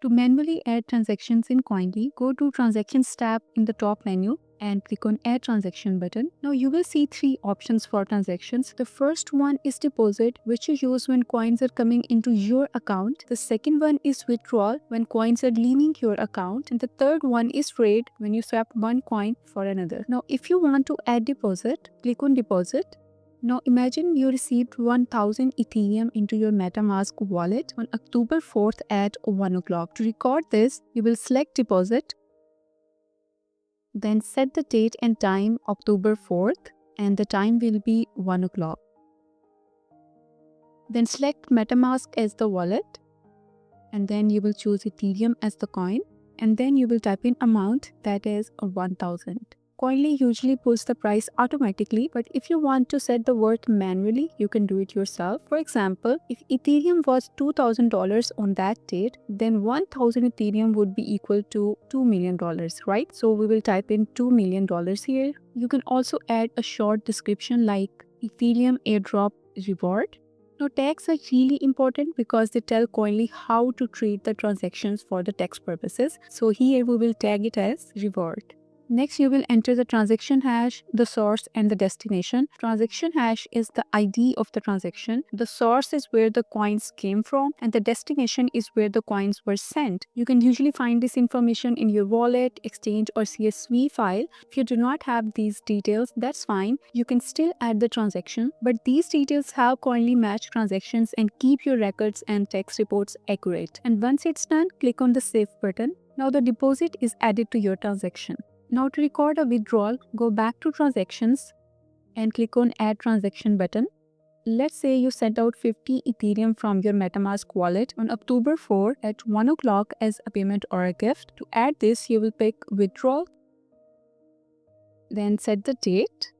To manually add transactions in Koinly, go to Transactions tab in the top menu and click on Add Transaction button. Now you will see three options for transactions. The first one is deposit, which you use when coins are coming into your account. The second one is withdrawal, when coins are leaving your account. And the third one is trade, when you swap one coin for another. Now if you want to add deposit, click on deposit. Now imagine you received 1000 Ethereum into your MetaMask wallet on October 4th at 1 o'clock. To record this, you will select deposit, then set the date and time October 4th, and the time will be 1 o'clock. Then select MetaMask as the wallet, and then you will choose Ethereum as the coin, and then you will type in amount, that is 1000. Koinly usually pulls the price automatically, but if you want to set the worth manually, you can do it yourself. For example, if Ethereum was $2,000 on that date, then 1000 Ethereum would be equal to $2 million, right? So we will type in $2 million here. You can also add a short description like Ethereum airdrop reward. Now tags are really important because they tell Koinly how to treat the transactions for the tax purposes. So here we will tag it as reward. Next, you will enter the transaction hash, the source, and the destination. Transaction hash is the ID of the transaction. The source is where the coins came from, and the destination is where the coins were sent. You can usually find this information in your wallet, exchange, or CSV file. If you do not have these details, that's fine. You can still add the transaction, but these details help Koinly match transactions and keep your records and tax reports accurate. And once it's done, click on the Save button. Now the deposit is added to your transaction. Now to record a withdrawal, go back to Transactions and click on Add Transaction button. Let's say you sent out 50 Ethereum from your MetaMask wallet on October 4 at 1 o'clock as a payment or a gift. To add this, you will pick Withdrawal, then set the date,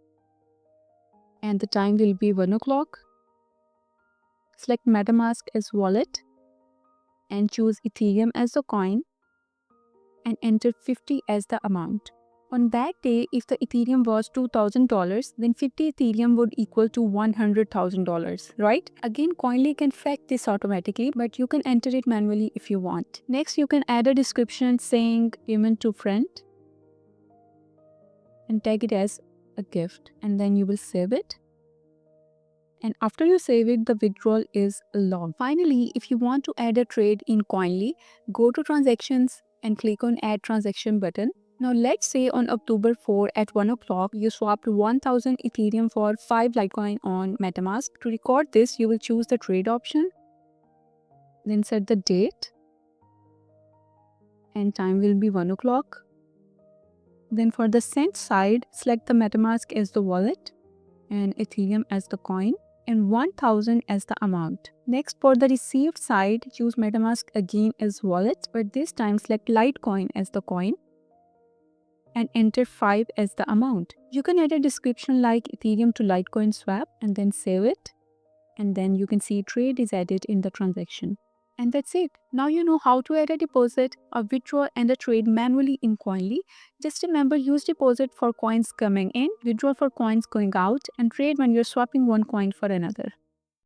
and the time will be 1 o'clock. Select MetaMask as wallet and choose Ethereum as the coin and enter 50 as the amount. On that day, if the Ethereum was $2,000, then 50 Ethereum would equal to $100,000, right? Again, Koinly can fetch this automatically, but you can enter it manually if you want. Next, you can add a description saying payment to friend and tag it as a gift, and then you will save it. And after you save it, the withdrawal is logged. Finally, if you want to add a trade in Koinly, go to Transactions and click on Add Transaction button. Now let's say on October 4 at 1 o'clock, you swapped 1000 Ethereum for 5 Litecoin on MetaMask. To record this, you will choose the trade option, then set the date, and time will be 1 o'clock. Then for the sent side, select the MetaMask as the wallet and Ethereum as the coin, and 1000 as the amount. Next, for the received side, choose MetaMask again as wallet, but this time select Litecoin as the coin and enter 5 as the amount. You can add a description like Ethereum to Litecoin swap and then save it, and then you can see trade is added in the transaction. And that's it. Now you know how to add a deposit, a withdrawal, and a trade manually in Koinly. Just remember, use deposit for coins coming in, withdrawal for coins going out, and trade when you're swapping one coin for another.